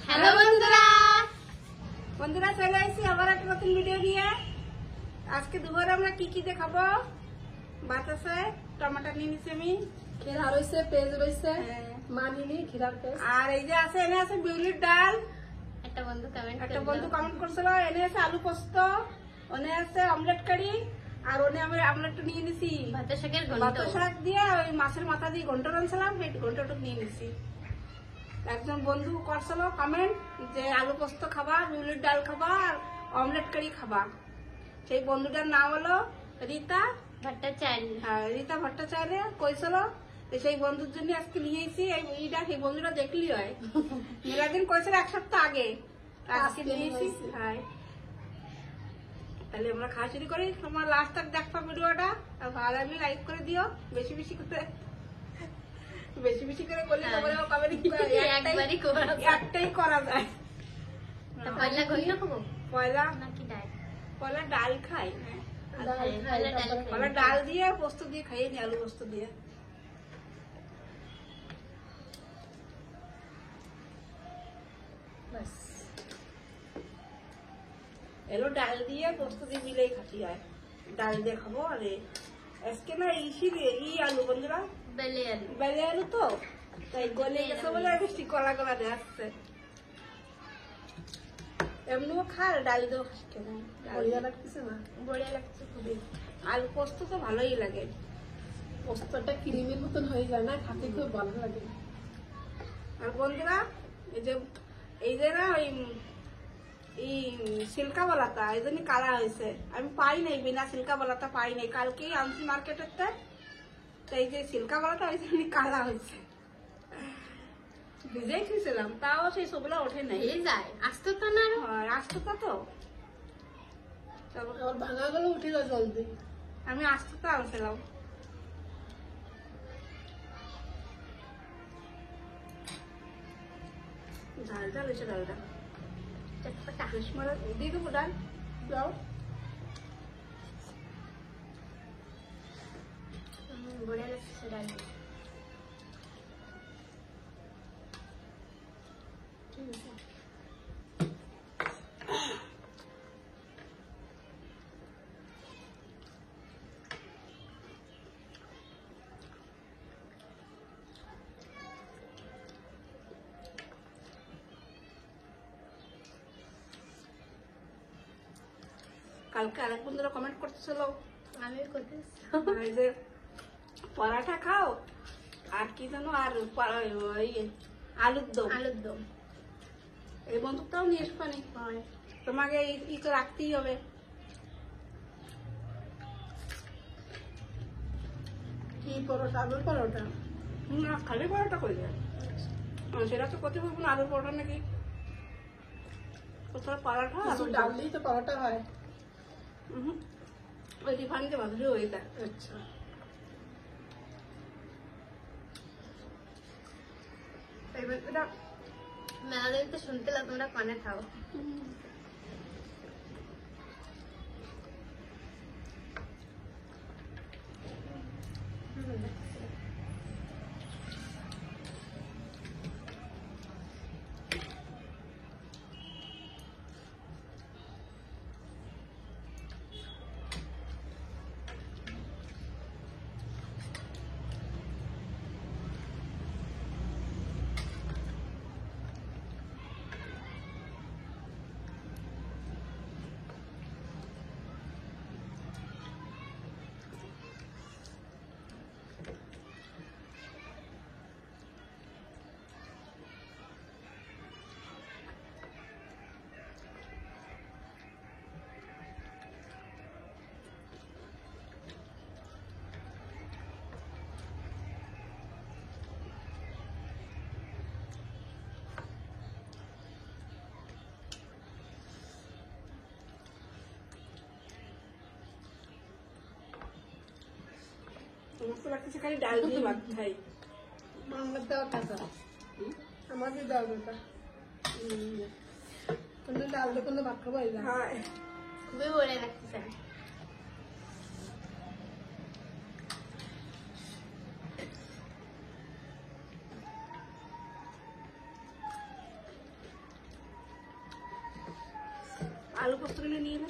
Hello বন্ধুরা বন্ধুরা চলে আসছি আবার একটা নতুন ভিডিও নিয়ে। আজকে দুপুরে আমরা কি কি দেখাবো। বাতাসে টমেটো নিয়ে নিচ্ছি আমি, খেলা রয়েছে, পেঁয়াজ রয়েছে, মানিনি ঘিরার পেঁয়াজ। আর এই যে আছে এনে আছে বিউলির ডাল। একটা বন্ধু কমেন্ট করছিল এনে আছে আলু পোস্ত, ওনে আছে অমলেট কারি, আর ওনে আমি অমলেট নিয়ে নিছি ভাত শাক দিয়ে ওই মাছের মাথা দিয়ে ঘন্ট রানছিলাম, সেই ঘন্টটুক নিয়ে নিছি। একজন বন্ধু করছিল কমেন্ট যে আলু পোস্ত খাবা, বিউলির ডাল খাবা আর অমলেট কারি খাবা। সেই বন্ধুটার নাম হলো রীতা ভট্টাচার্য। হ্যাঁ, রীতা ভট্টাচার্য কইছিল। সেই বন্ধুর জন্য আজকে নিয়ে এসেছি এইটা। সেই বন্ধুটা দেখলি হয় মেলাদিন কইছিল এক সপ্তাহ আগে, আজকে নিয়ে এসেছি। হ্যাঁ, তাহলে আমরা খাওয়া শুরু করি। তোমার লাস্ট তক দেখবা ভিডিওটা, আর ভালো লাগলে লাইক করে দিও, বেশি বেশি করে করলে একটাই করা যায়। পয়লা ডাল খাই, ডাল দিয়ে পোস্ত দিয়ে খাইয়ে নি, আলু পোস্ত দিয়ে। এলো ডাল দিয়ে পোস্ত দিয়ে মিলেই খাতি হয়। ডাল দিয়ে খাবো। আরে আজকে না আলু বন্ধুরা, বেলে আলু তো তাই গলে গেছে বলে বেশি কলা কলা দিয়ে আসছে। এমনিও খার ডাল দিয়েও খাচ্ছে না, বড়িয়া লাগতেছে না, বড়িয়া লাগছে খুবই। আলু পোস্ত তো ভালোই লাগে, পোস্তটা ক্রিমের মতন হয়ে যায় না, খাতে খুব ভালো লাগে। আর বন্ধুরা এই যে না ওই সিল্কা বলাতা এই জন্য কালা হয়েছে। আমি পাই নাই, বিনা সিল্কা বলাতা পাই নাই, কালকেই আনছি মার্কেটের। তো এই যে সিল্কা বলাতা ওই জন্য কালা হয়েছে। ভিজেই খেয়েছিলাম, তাও সেই সবগুলো ওঠে নাই। আসতো তো না, আসতো তো ভাঙা গুলো উঠে যায় জলদি। আমি আসতো তো আনছিলাম। ঝাল ঝাল হয়েছে ডালটা, দিয়ে দেবো ডাল। বড়িয়া লাগছে ডাল। কালকে আরেক বন্ধুরা কমেন্ট করতেছিল, আমি করতেছি যে পরাঠা খাও আর কি জানো, আর আলুর দম। এই বন্ধুটাও নিয়ে এসো পানি, তোমাকে ই তো রাখতেই হবে। কি পরোটা? আলুর পরোটা না, খালি পরোটা করে যায় সেটা তো করতে পারবো না। আলুর পরোটা নাকি কোথাও পরোটা ডাল দিয়ে তো পরোটা হয়। ওই রিফান্ডে ভাজলে হয়ে যায়। আচ্ছা, মেলাদিন তো শুনতে লাগলো তোমরা পানে খাও। আমার তো লাগতেছে খালি ডাল দিয়ে ভাত খাই। আমার দেওয়া কাঁচা, আমাদের দেওয়া বেটা কিন্তু ডাল দিয়ে কোনো ভাত খাবো। হ্যাঁ, খুবই বলে লাগতেছে। আলু পোস্তগুলো নিয়ে নে।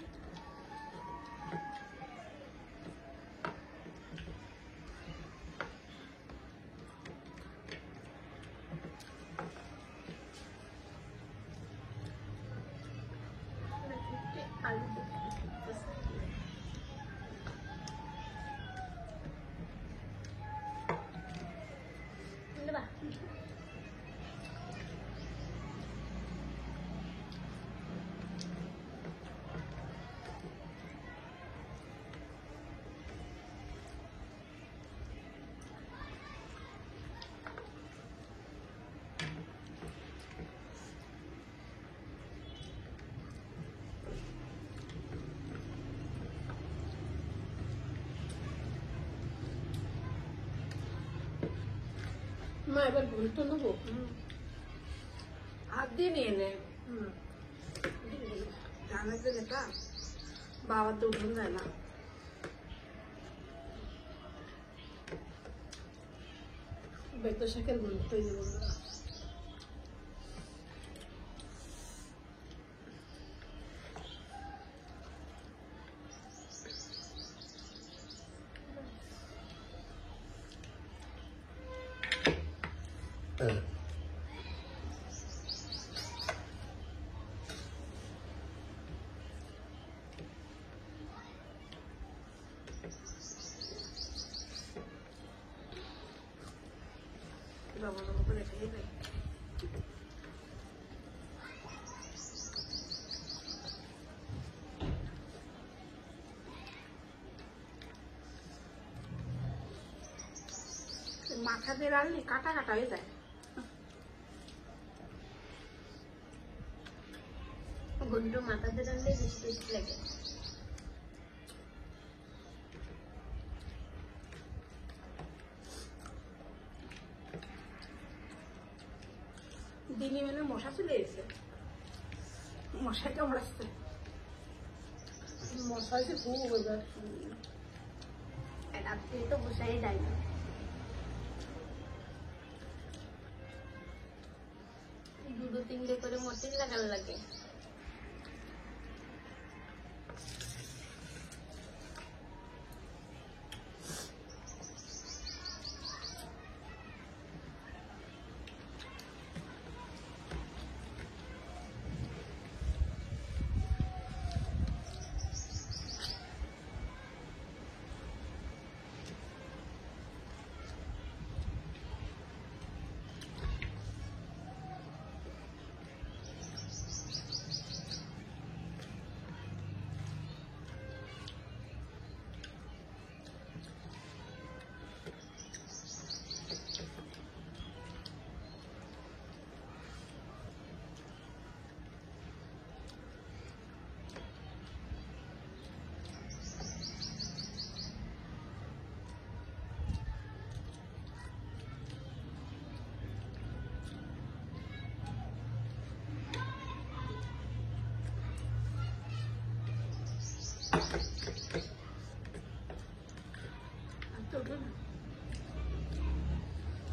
আলু মা এবার ঘন্ট নেবো। হাত দিয়ে নিয়ে নে। জানার যে যেটা বাবার তো উঠুন যায় না। বেতো শাকের ঘন্ট তৈরি বন্ধুরা। বাবার মতো রেখে দিবে। মাথা দিয়ে রাখলে কাটা কাটা হয়ে যায়। ঘন্ট মাথা দিয়ে রাখলে বেশি টেস্টি লাগে। দিনে মানে মশা চলে এসে মশাই কামড়াচ্ছে। মশা এসে খুব এবার রাত্রে তো বসাই যায় না। দুটো তিনটে করে মর্টিন লাগার লাগে।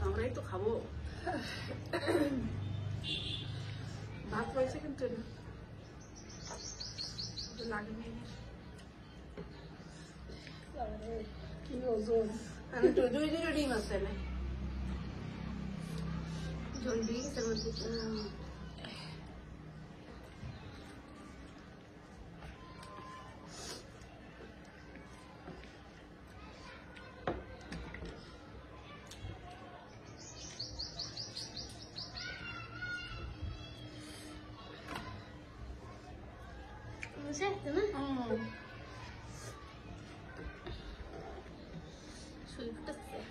আমরাই তো খাবো। ভাত পাইছে কিন্তু লাগবে কি ওজন। দুই দুটো ডিম আছে না ঝোল দিয়ে গেছে মধ্যে। Certo, né? Şurada size.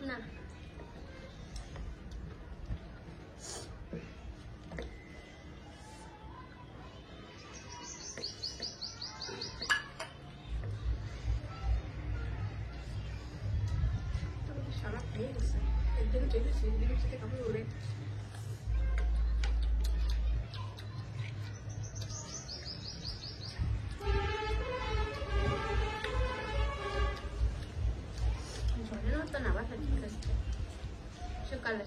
না সারা খেয়ে গেছে একদিন চেয়েছি একদিন সাথে খাবে ওরে সকালে।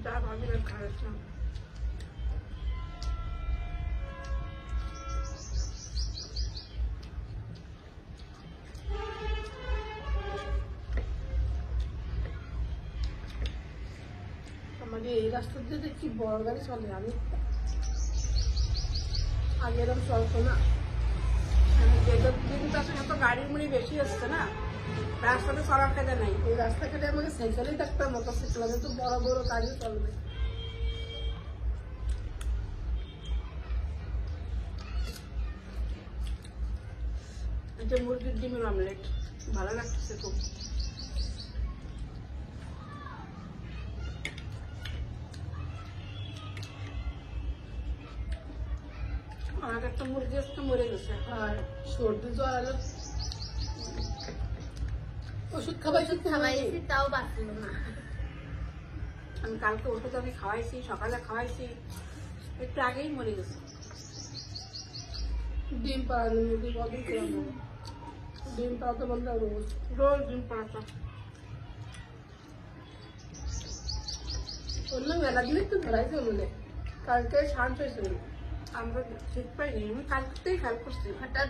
যা ভাবিলে খাওয়াচ্ছিলাম। আমাদের এই রাস্তা দিয়ে দেখছি বড় গাড়ি চলে, আমি আগে এরকম চলতো না। যেদিন আসে তো গাড়ির মুড়ি বেশি আসছে না, রাস্তাতে চলার কাজে নেই। এই রাস্তা কেটে আমাকে সাইকেলেই থাকতাম, মোটরসাইকেল কিন্তু বড় বড় গাড়িও চলবে। এটা মুরগির ডিমের অমলেট ভালো লাগতেছে খুব। আমার একটা মুরগি একটা মরে গেছে, আর সর্দি জ্বর এলো, ওষুধ খাওয়াইছি খাওয়াইছি তাও বাঁচলো না। আমি কালকে ওষুধ আমি খাওয়াইছি, সকালে খাওয়াইছি, একটু আগেই মরে গেছে। ডিম পাড়ানো মুরগি কদিন খেলাম, ডিম পাড়াতে বলতে রোজ রোজ ডিম পাড়াতো। বললাম মেলা দিন একটু ধরাইছে মনে, কালকে শান্ত হয়েছিল। আমরা ঠিক পাইনি, আমি কালকেই খেয়াল করছি। হঠাৎ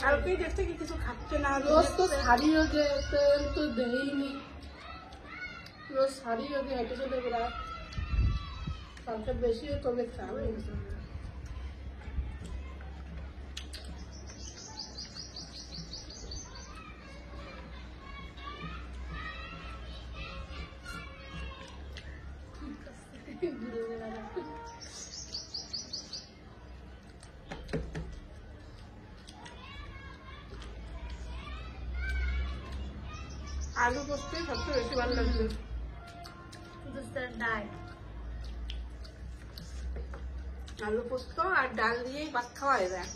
কালকেই দেখতে কি কিছু খাচ্ছে না, রোজ তো শাড়িও যে তেল তো দেইনি, রোজ শাড়িও যে হেঁটে চলে বেড়ায়, কালকে বেশি তবে খারাপ হয়ে গেছে। আলু পোস্ত সবচেয়ে বেশি ভালো লাগছে। ডাল আলু পোস্ত আর ডাল দিয়েই ভাত খাওয়া যায়।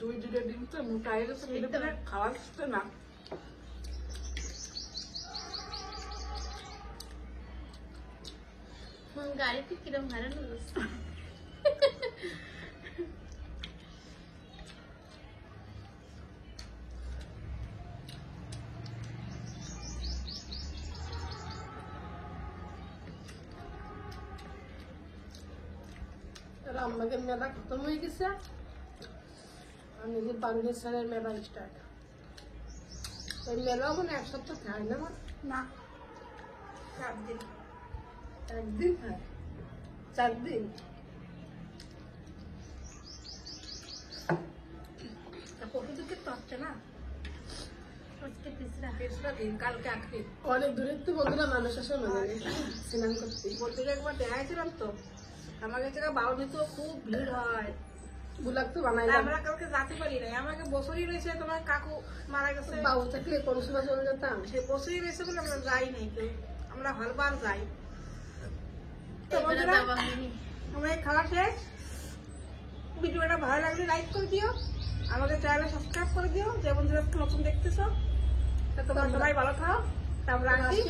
দুই দুটো ডিম তো মোটা হয়ে গেছে, খাওয়া যাচ্ছে না। গাড়িতে কিরম হারানো অবস্থা। আমাদের মেলা খতম হয়ে গেছে, আর নিজের বাংলাদেশের মেলা স্টার্ট। এই মেলাও মানে এক সপ্তাহ খায় না, না 4 দিন, একদিন খায়, 4 দিন। পশুদিকে তো হচ্ছে না, আজকে তিসরা তেসরা দিন, কালকে আখরি। অনেক দূরের তো বন্ধুরা মানুষ আসে মেলায় স্নান করতে। বলতে একবার দেখাইছিলাম তো, আমাদের থেকে বাউনিতেও খুব ভিড় হয়। বুলাক তো বানাই আমরা কালকে যেতে পারি নাই, আমাকে বছরই রয়েছে, তোমার কাকু মারা গেছে, বাবু থাকলে কোন সময় চলে যেতাম। সে বছরই রয়েছে বলে আমরা যাই নাই কেউ, আমরা হরবার যাই। তো এবারে বন্ধুরা, যাওয়া হয়নি। আমরা এই খাওয়া শেষ। ভিডিওটা ভালো লাগলে লাইক করে দিও, আমাদের চ্যানেলে সাবস্ক্রাইব করে দিও, যে বন্ধুরা নতুন দেখতেছো। তোমরা সবাই ভালো থাও, আমরা আসি।